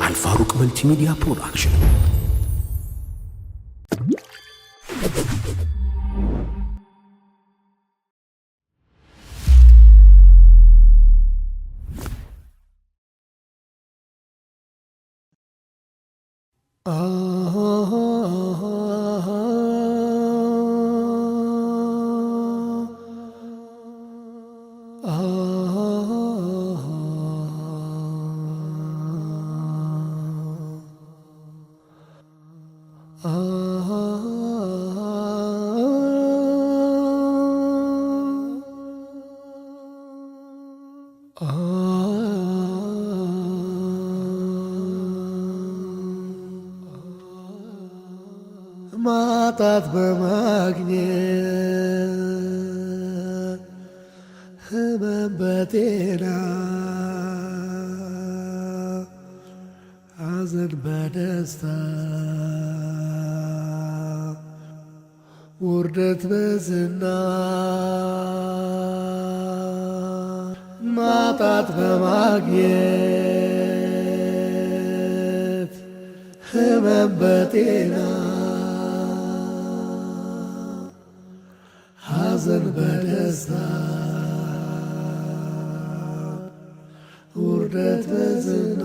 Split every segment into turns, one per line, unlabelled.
አልፋሩቅ መልቲሚዲያ ፕሮዳክሽን ማጣት በማግኘት ህመም በጤና ሐዘን በደስታ ውርደት በዝና ማጣት በማግኘት ህመም በጤና ሐዘን በደስታ ውርደት በዝና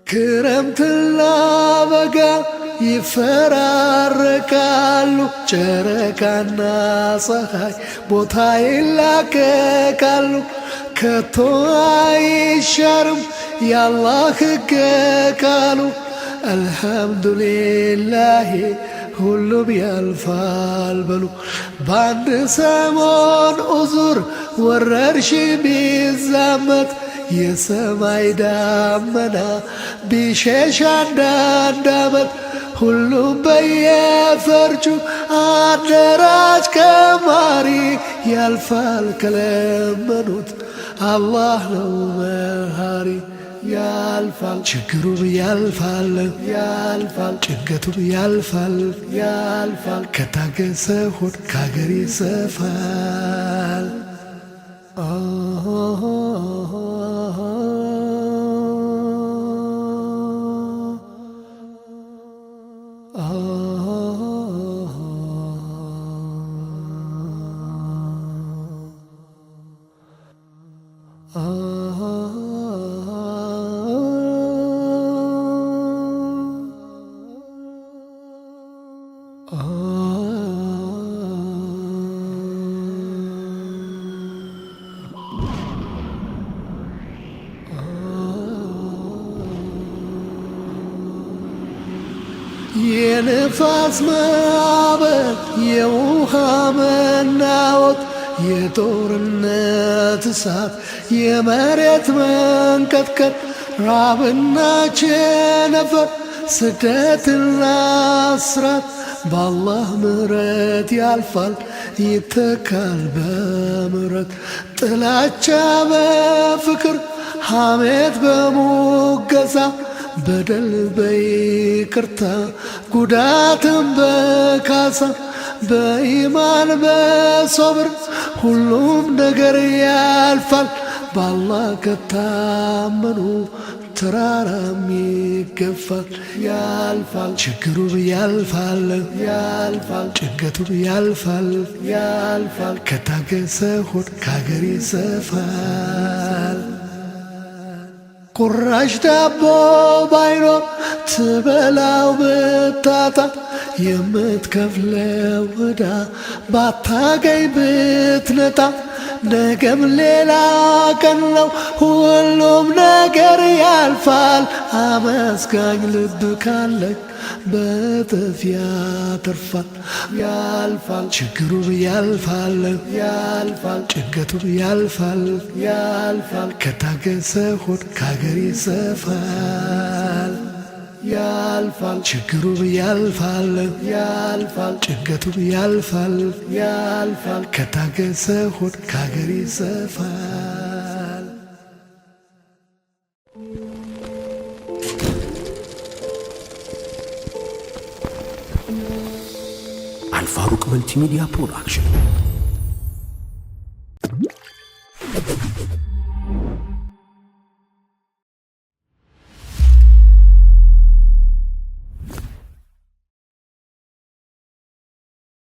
ክረምትና በጋ ይፈራረቃሉ ጨረቃና ፀሐይ ቦታ ይላቀቃሉ ከቶ አይሻርም ያላህ ሕግ ቃሉ አልሐምዱሊላህ ሁሉም ያልፋል በሉ በአንድ ሰሞን ዑዙር ወረርሽኝ ቢዛመት የሰማይ ዳመና ቢሸሽ አንዳንድ ዓመት ሁሉም በየፈርጁ አደራጅ ቀማሪ ያልፋል ከለመኑት አላህ ነው መሃሪ ያልፋል ችግሩም ያልፋል ያልፋል ጭንቀቱም ያልፋል ያልፋል ከታገሰ ሆድ ከአገር ይሰፋል የንፋስ ማዕበል የውሃ መናወጥ የጦርነት እሳት የመሬት መንቀጥቀጥ ራብና ቸነፈር ስደትና እስራት በአላህ ምሕረት ያልፋል ይተካል በምሕረት ጥላቻ በፍቅር ሐሜት በሙገሳ በደል በይቅርታ ጉዳትን በካሳ በኢማን በሶብር ሁሉም ነገር ያልፋል በአላህ ከታመኑ ተራራም ይገፋል ያልፋል ችግሩም ያልፋል ያልፋል ጭንቀቱም ያልፋል ያልፋል ከታገሰ ሆድ ከአገር ይሰፋል ቁራሽ ዳቦ ባይኖር ትበላው ብታጣ የምትከፍለው ዕዳ ባታገኝ ብትነጣ ነገም ሌላ ቀን ነው ሁሉም ነገር ያልፋል አመስጋኝ ልብ ካለኝ በጥፍ ያተርፋል ያልፋል ችግሩም ያልፋል ያልፋል ጭንቀቱም ያልፋል ያልፋል ከታገሰ ሆድ ከአገር ይሰፋል ያልፋል ችግሩም ያልፋል ያልፋል ጭንቀቱም ያልፋል ያልፋል ከታገሰ ሆድ ከአገር ይሰፋል
አልፋሩቅ መልቲሚዲያ ፕሮዳክሽን